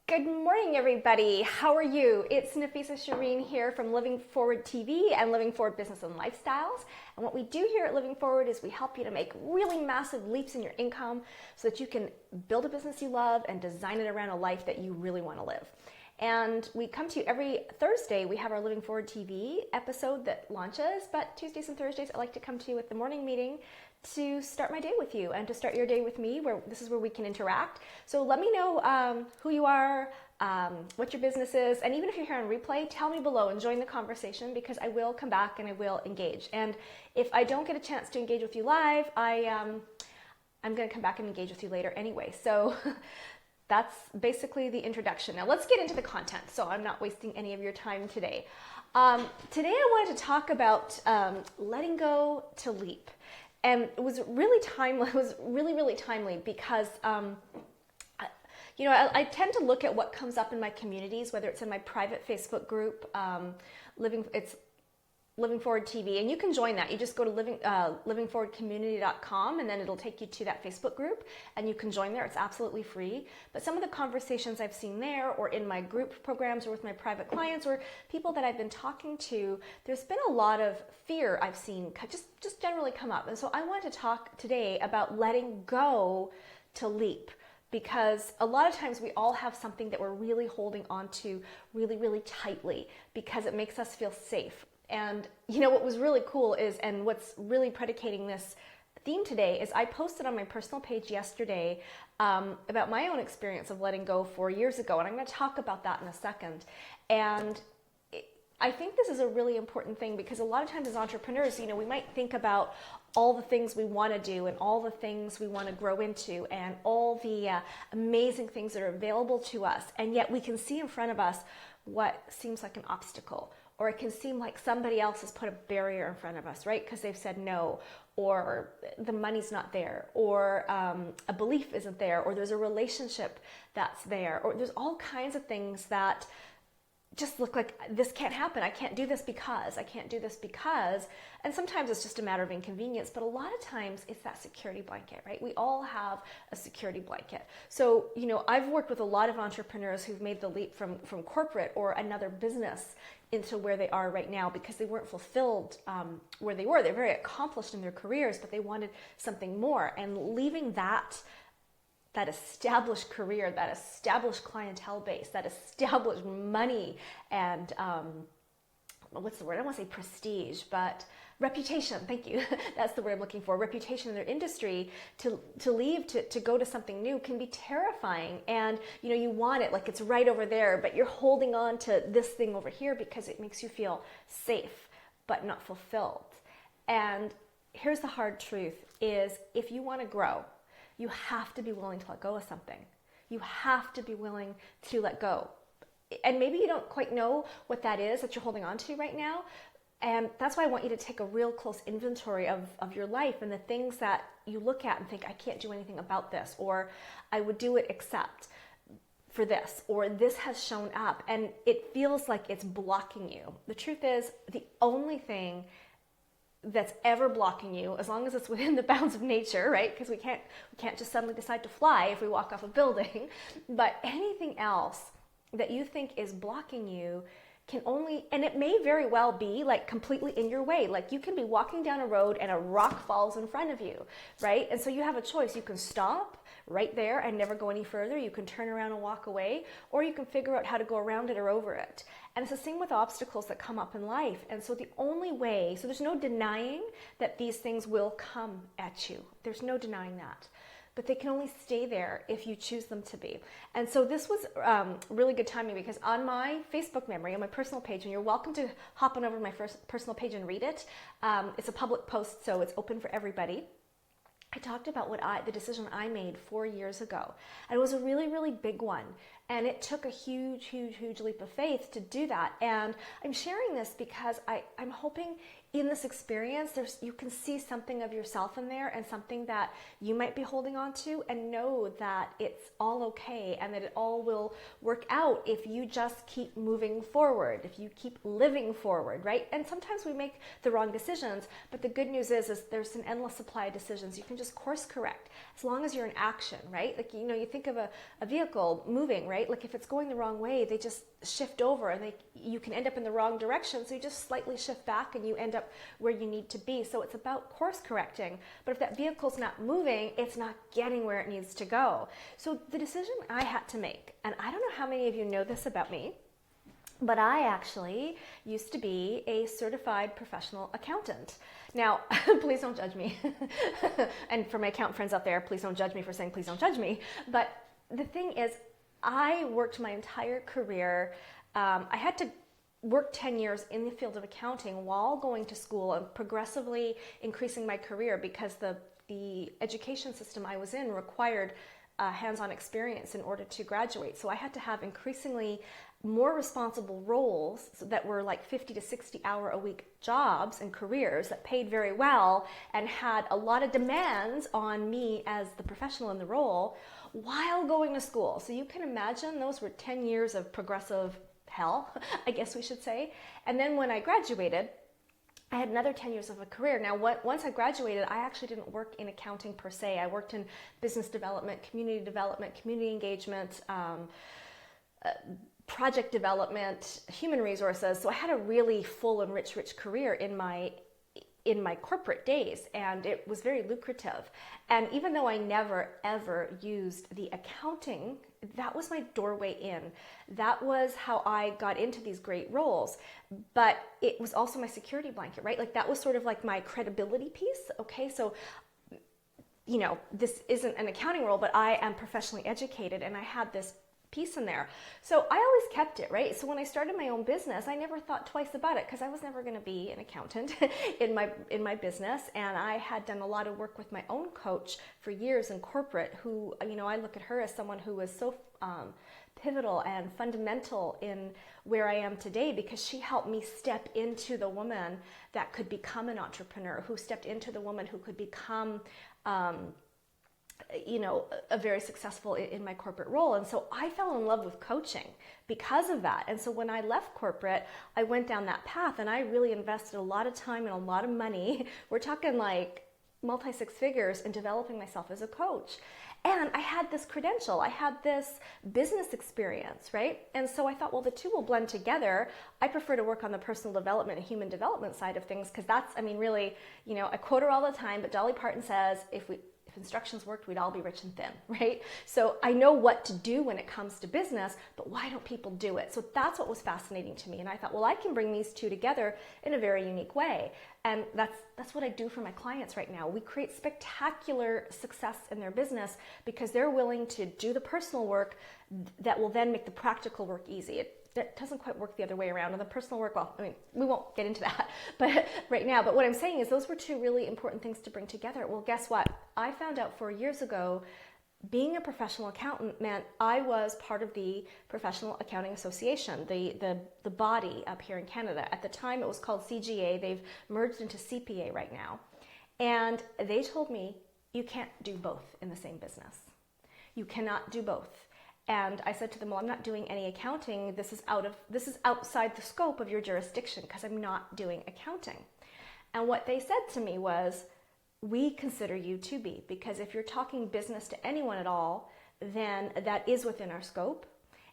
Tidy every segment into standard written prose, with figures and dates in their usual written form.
Good morning, everybody. How are you? It's Nafissa Shireen here from Living Forward TV and Living Forward Business and Lifestyles. And what we do here at Living Forward is we help you to make really massive leaps in your income so that you can build a business you love and design it around a life that you really want to live. And we come to you every Thursday. We have our Living Forward TV episode that launches, but Tuesdays and Thursdays I like to come to you with the morning meeting to start my day with you and to start your day with me, where this is where we can interact. So let me know who you are, what your business is, and even if you're here on replay, tell me below and join the conversation, because I will come back and I will engage. And if I don't get a chance to engage with you live, I'm going to come back and engage with you later anyway. So that's basically the introduction. Now let's get into the content, so I'm not wasting any of your time today. Today I wanted to talk about letting go to leap. And it was really timely. It was really timely because, I tend to look at what comes up in my communities, whether it's in my private Facebook group, Living Forward TV, and you can join that. You just go to livingforwardcommunity.com and then it'll take you to that Facebook group and you can join there. It's absolutely free. But some of the conversations I've seen there, or in my group programs, or with my private clients, or people that I've been talking to, there's been a lot of fear I've seen just generally come up. And so I wanted to talk today about letting go to leap. Because a lot of times we all have something that we're really holding on to really tightly because it makes us feel safe. And what was really cool is, and what's really predicating this theme today, is I posted on my personal page yesterday about my own experience of letting go 4 years ago. And I'm going to talk about that in a second. And I think this is a really important thing, because a lot of times as entrepreneurs, we might think about all the things we want to do and all the things we want to grow into and all the amazing things that are available to us. And yet we can see in front of us what seems like an obstacle, or it can seem like somebody else has put a barrier in front of us, right? Because they've said no, or the money's not there, or a belief isn't there, or there's a relationship that's there, or there's all kinds of things that just look like this can't happen. I can't do this because, and sometimes it's just a matter of inconvenience, but a lot of times it's that security blanket, right? We all have a security blanket. So, I've worked with a lot of entrepreneurs who've made the leap from corporate or another business into where they are right now, because they weren't fulfilled where they were. They're very accomplished in their careers, but they wanted something more. And leaving that established career, that established clientele base, that established money, and what's the word? I don't want to say prestige, but reputation. Thank you. That's the word I'm looking for. Reputation in their industry, to leave to go to something new can be terrifying. And you want it, like it's right over there, but you're holding on to this thing over here because it makes you feel safe but not fulfilled. And here's the hard truth is, if you want to grow, you have to be willing to let go of something. You have to be willing to let go. And maybe you don't quite know what that is that you're holding on to right now. And that's why I want you to take a real close inventory of your life and the things that you look at and think, I can't do anything about this, or I would do it except for this, or this has shown up and it feels like it's blocking you. The truth is, the only thing that's ever blocking you, as long as it's within the bounds of nature, right? Because we can't just suddenly decide to fly if we walk off a building. But anything else that you think is blocking you can only, and it may very well be like completely in your way. Like you can be walking down a road and a rock falls in front of you, right? And so you have a choice. You can stop right there and never go any further. You can turn around and walk away, or you can figure out how to go around it or over it. And it's the same with obstacles that come up in life. And so the only way, so there's no denying that these things will come at you. There's no denying that. But they can only stay there if you choose them to be. And so this was really good timing, because on my Facebook memory, on my personal page, and you're welcome to hop on over to my personal page and read it. It's a public post, so it's open for everybody. I talked about the decision I made 4 years ago. And it was a really big one. And it took a huge leap of faith to do that. And I'm sharing this because I'm hoping in this experience, you can see something of yourself in there and something that you might be holding on to, and know that it's all okay and that it all will work out if you just keep moving forward, if you keep living forward, right? And sometimes we make the wrong decisions, but the good news is there's an endless supply of decisions. You can just course correct as long as you're in action, right? Like, you think of a vehicle moving, right? Like if it's going the wrong way, they just shift over and you can end up in the wrong direction. So you just slightly shift back and you end up where you need to be. So it's about course correcting. But if that vehicle's not moving, it's not getting where it needs to go. So the decision I had to make, and I don't know how many of you know this about me, but I actually used to be a certified professional accountant. Now, please don't judge me. And for my accountant friends out there, please don't judge me for saying please don't judge me. But the thing is, I worked my entire career. I had to work 10 years in the field of accounting while going to school and progressively increasing my career, because the education system I was in required hands-on experience in order to graduate. So I had to have increasingly more responsible roles that were like 50 to 60 hour a week jobs and careers that paid very well and had a lot of demands on me as the professional in the role while going to school. So you can imagine those were 10 years of progressive hell, I guess we should say. And then when I graduated, I had another 10 years of a career. Now, once I graduated, I actually didn't work in accounting per se. I worked in business development, community engagement, project development, human resources. So I had a really full and rich career in my corporate days, and it was very lucrative. And even though I never ever used the accounting, that was my doorway in. That was how I got into these great roles. But it was also my security blanket, right? Like that was sort of like my credibility piece. Okay, so this isn't an accounting role, but I am professionally educated and I had this piece in there. So I always kept it, right? So when I started my own business, I never thought twice about it because I was never going to be an accountant in my business. And I had done a lot of work with my own coach for years in corporate, who, I look at her as someone who was so pivotal and fundamental in where I am today, because she helped me step into the woman that could become an entrepreneur, who stepped into the woman who could become a very successful in my corporate role. And so I fell in love with coaching because of that. And so when I left corporate, I went down that path and I really invested a lot of time and a lot of money. We're talking like multi-six figures in developing myself as a coach. And I had this credential, I had this business experience, right? And so I thought, well, the two will blend together. I prefer to work on the personal development and human development side of things, because that's, really, I quote her all the time, but Dolly Parton says, if instructions worked, we'd all be rich and thin, right? So I know what to do when it comes to business, but why don't people do it? So that's what was fascinating to me. And I thought, well, I can bring these two together in a very unique way. And that's what I do for my clients right now. We create spectacular success in their business because they're willing to do the personal work that will then make the practical work easy. It doesn't quite work the other way around. And the personal work, we won't get into that but right now. But what I'm saying is those were two really important things to bring together. Well, guess what? I found out 4 years ago, being a professional accountant meant I was part of the Professional Accounting Association, the body up here in Canada. At the time, it was called CGA. They've merged into CPA right now. And they told me, you can't do both in the same business. You cannot do both. And I said to them, well, I'm not doing any accounting. This is outside the scope of your jurisdiction because I'm not doing accounting. And what they said to me was, we consider you to be, because if you're talking business to anyone at all, then that is within our scope.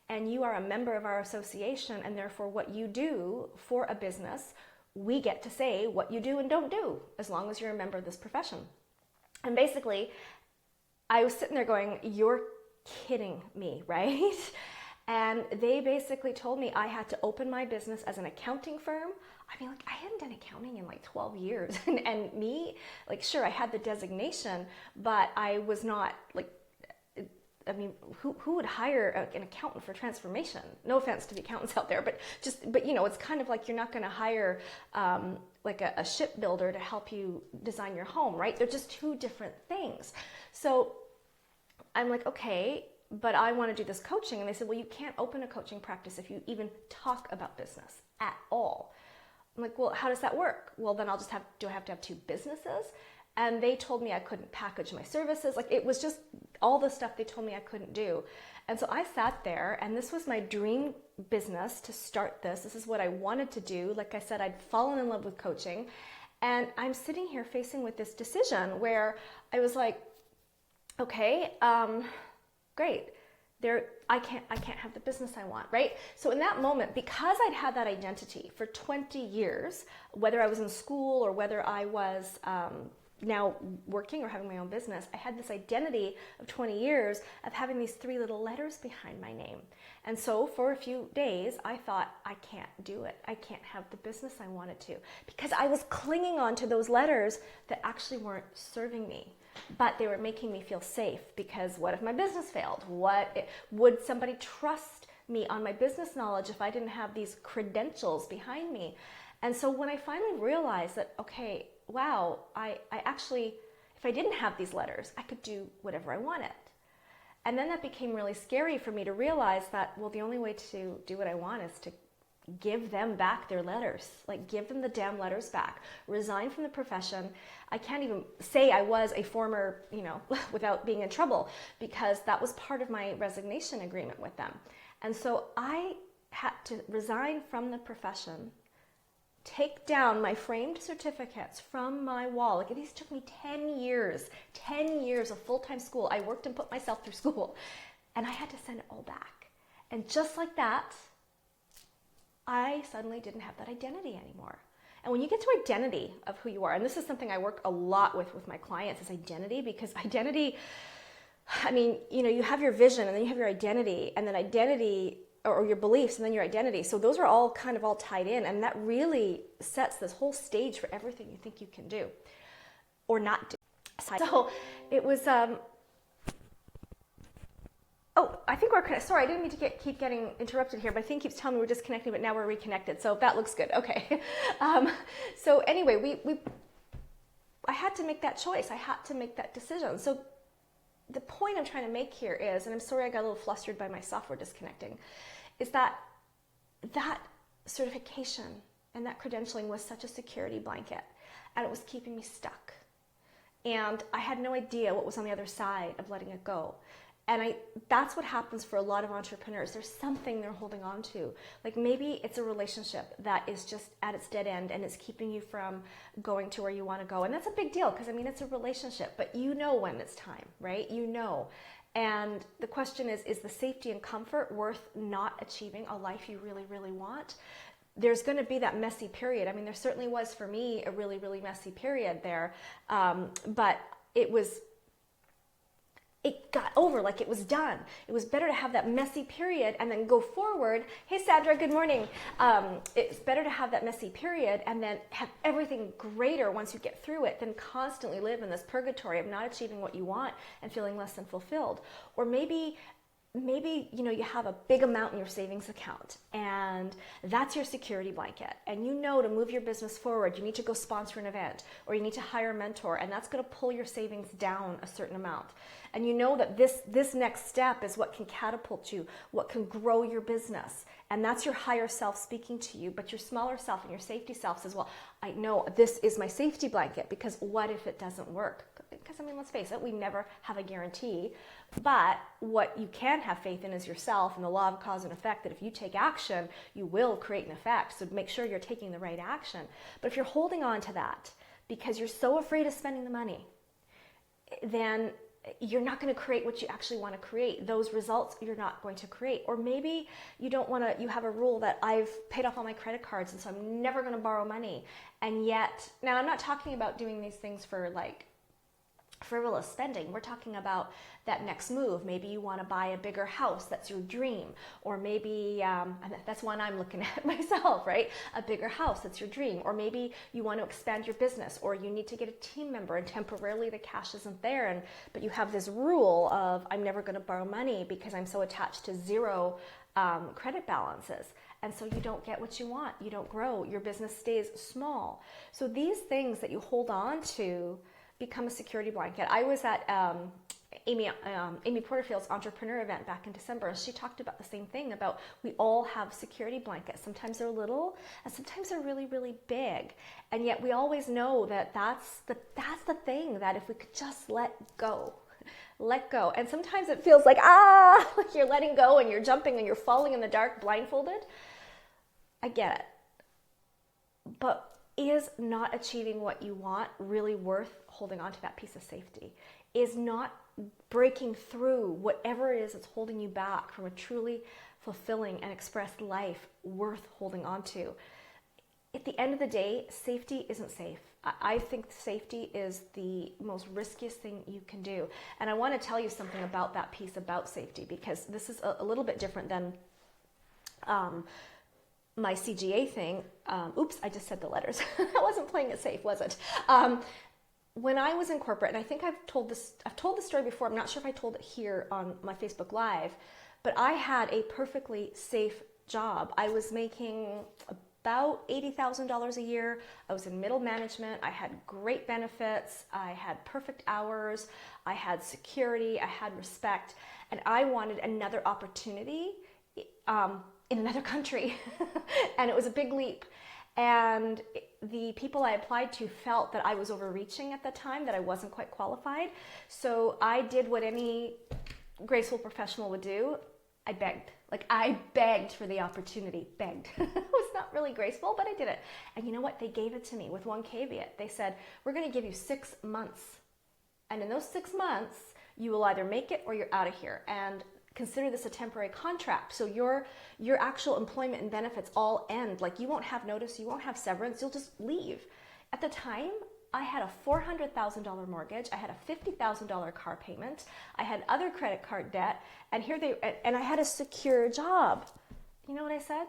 And you are a member of our association, and therefore what you do for a business, we get to say what you do and don't do, as long as you're a member of this profession. And basically, I was sitting there going, you're kidding me, right? And they basically told me I had to open my business as an accounting firm. I hadn't done accounting in like 12 years. And me, sure, I had the designation, but I was not who would hire an accountant for transformation? No offense to the accountants out there, but it's kind of like you're not going to hire a shipbuilder to help you design your home, right? They're just two different things. So I'm like, okay, but I want to do this coaching. And they said, well, you can't open a coaching practice if you even talk about business at all. I'm like, well, how does that work? Well, then do I have to have 2 businesses? And they told me I couldn't package my services. Like, it was just all the stuff they told me I couldn't do. And so I sat there, and this was my dream business to start this. This is what I wanted to do. Like I said, I'd fallen in love with coaching. And I'm sitting here facing with this decision where I was like, okay, great. I can't have the business I want, right? So in that moment, because I'd had that identity for 20 years, whether I was in school or whether I was now working or having my own business, I had this identity of 20 years of having these 3 little letters behind my name. And so for a few days, I thought, I can't do it. I can't have the business I wanted to, because I was clinging on to those letters that actually weren't serving me. But they were making me feel safe, because what if my business failed? Would somebody trust me on my business knowledge if I didn't have these credentials behind me? And so when I finally realized that, okay, wow, I actually, if I didn't have these letters, I could do whatever I wanted. And then that became really scary for me to realize that, well, the only way to do what I want is to give them back their letters. Like, give them the damn letters back. Resign from the profession. I can't even say I was a former, without being in trouble, because that was part of my resignation agreement with them. And so I had to resign from the profession, take down my framed certificates from my wall. Like, these took me 10 years of full-time school. I worked and put myself through school, and I had to send it all back. And just like that, I suddenly didn't have that identity anymore. And when you get to identity of who you are, and this is something I work a lot with my clients, is identity, because identity, you have your vision, and then you have your identity, and then identity, or your beliefs, and then your identity. So those are all kind of all tied in, and that really sets this whole stage for everything you think you can do or not do. So it was, I think we're, sorry, I didn't mean to keep getting interrupted here, but I think keeps telling me we're disconnecting, but now we're reconnected. So that looks good. Okay. So anyway, I had to make that choice. I had to make that decision. So the point I'm trying to make here is, and I'm sorry I got a little flustered by my software disconnecting, is that certification and that credentialing was such a security blanket, and it was keeping me stuck. And I had no idea what was on the other side of letting it go. And that's what happens for a lot of entrepreneurs. There's something they're holding on to. Like, maybe it's a relationship that is just at its dead end and it's keeping you from going to where you want to go. And that's a big deal, because it's a relationship, but you know when it's time, right? You know. And the question is the safety and comfort worth not achieving a life you really, really want? There's going to be that messy period. There certainly was for me a really, really messy period there. But it got over, like it was done. It was better to have that messy period and then go forward. Hey, Sandra, good morning. It's better to have that messy period and then have everything greater once you get through it than constantly live in this purgatory of not achieving what you want and feeling less than fulfilled. Or maybe you have a big amount in your savings account, and that's your security blanket, and to move your business forward, you need to go sponsor an event, or you need to hire a mentor, and that's going to pull your savings down a certain amount. And you know that this next step is what can catapult you, what can grow your business, and that's your higher self speaking to you. But your smaller self and your safety self says, well, I know this is my safety blanket, because what if it doesn't work? Because let's face it, we never have a guarantee. But what you can have faith in is yourself and the law of cause and effect, that if you take action, you will create an effect. So make sure you're taking the right action. But if you're holding on to that because you're so afraid of spending the money, then you're not going to create what you actually want to create. Those results you're not going to create. Or maybe you have a rule that I've paid off all my credit cards, and so I'm never going to borrow money. And yet, now I'm not talking about doing these things for like frivolous spending. We're talking about that next move. Maybe you want to buy a bigger house. That's your dream. Or maybe, that's one I'm looking at myself, right? A bigger house, that's your dream. Or maybe you want to expand your business, or you need to get a team member and temporarily the cash isn't there. But you have this rule of, I'm never going to borrow money because I'm so attached to zero credit balances. And so you don't get what you want. You don't grow. Your business stays small. So these things that you hold on to become a security blanket. I was at Amy Porterfield's entrepreneur event back in December, and she talked about the same thing about we all have security blankets. Sometimes they're little, and sometimes they're really, really big. And yet we always know that that's the thing, that if we could just let go. And sometimes it feels like, like you're letting go and you're jumping and you're falling in the dark blindfolded. I get it. But is not achieving what you want really worth holding on to that piece of safety? Is not breaking through whatever it is that's holding you back from a truly fulfilling and expressed life worth holding on to? At the end of the day, safety isn't safe. I think safety is the most riskiest thing you can do. And I want to tell you something about that piece about safety, because this is a little bit different than my CGA thing. Oops, I just said the letters. I wasn't playing it safe, was it? When I was in corporate, and I think I've told this story before, I'm not sure if I told it here on my Facebook Live, but I had a perfectly safe job. I was making about $80,000 a year. I was in middle management. I had great benefits. I had perfect hours. I had security. I had respect. And I wanted another opportunity in another country. And it was a big leap. And the people I applied to felt that I was overreaching at the time, that I wasn't quite qualified. So I did what any graceful professional would do. I begged. I begged for the opportunity. Begged. It was not really graceful, but I did it. And you know what? They gave it to me with one caveat. They said, we're going to give you 6 months. And in those 6 months, you will either make it or you're out of here. And consider this a temporary contract. So your actual employment and benefits all end. You won't have notice, you won't have severance, you'll just leave. At the time, I had a $400,000 mortgage, I had a $50,000 car payment, I had other credit card debt, and I had a secure job. You know what I said?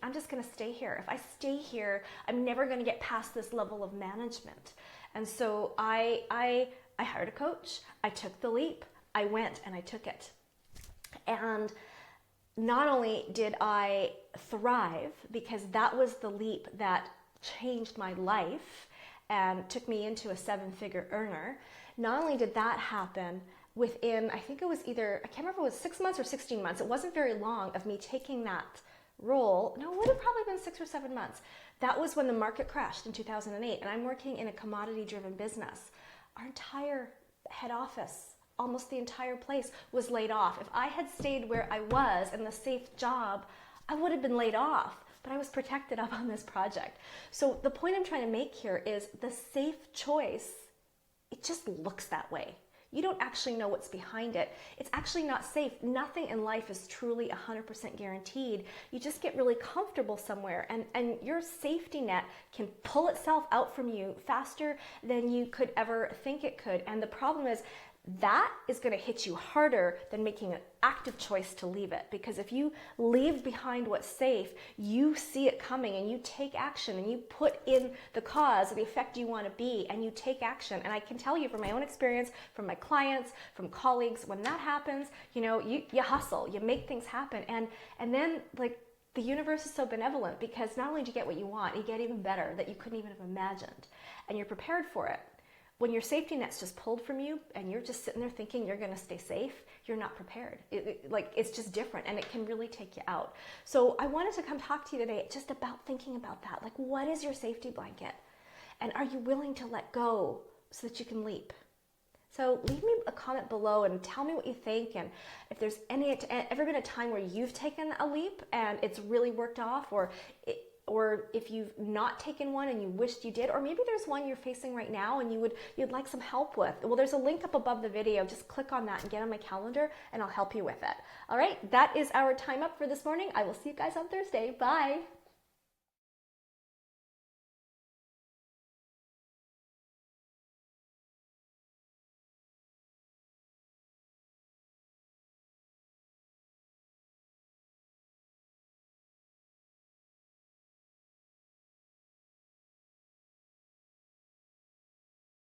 I'm just gonna stay here. If I stay here, I'm never gonna get past this level of management. And so I hired a coach, I took the leap, I went and I took it. And not only did I thrive, because that was the leap that changed my life and took me into a 7-figure earner, not only did that happen within, I think it was either, I can't remember if it was 6 months or 16 months. It wasn't very long of me taking that role. No, it would have probably been 6 or 7 months. That was when the market crashed in 2008, and I'm working in a commodity-driven business. Our entire head office, almost the entire place, was laid off. If I had stayed where I was in the safe job, I would have been laid off, but I was protected up on this project. So the point I'm trying to make here is the safe choice, it just looks that way. You don't actually know what's behind it. It's actually not safe. Nothing in life is truly 100% guaranteed. You just get really comfortable somewhere, and your safety net can pull itself out from you faster than you could ever think it could. And the problem is, that is going to hit you harder than making an active choice to leave it. Because if you leave behind what's safe, you see it coming and you take action and you put in the cause, the effect you want to be, and you take action. And I can tell you from my own experience, from my clients, from colleagues, when that happens, you hustle, you make things happen. And then the universe is so benevolent, because not only do you get what you want, you get even better that you couldn't even have imagined. And you're prepared for it. When your safety net's just pulled from you and you're just sitting there thinking you're going to stay safe, you're not prepared. It's just different, and it can really take you out. So I wanted to come talk to you today just about thinking about that. What is your safety blanket? And are you willing to let go so that you can leap? So leave me a comment below and tell me what you think, and if there's ever been a time where you've taken a leap and it's really worked off, or if you've not taken one and you wished you did, or maybe there's one you're facing right now and you'd like some help with. Well, there's a link up above the video. Just click on that and get on my calendar and I'll help you with it. All right, that is our time up for this morning. I will see you guys on Thursday. Bye.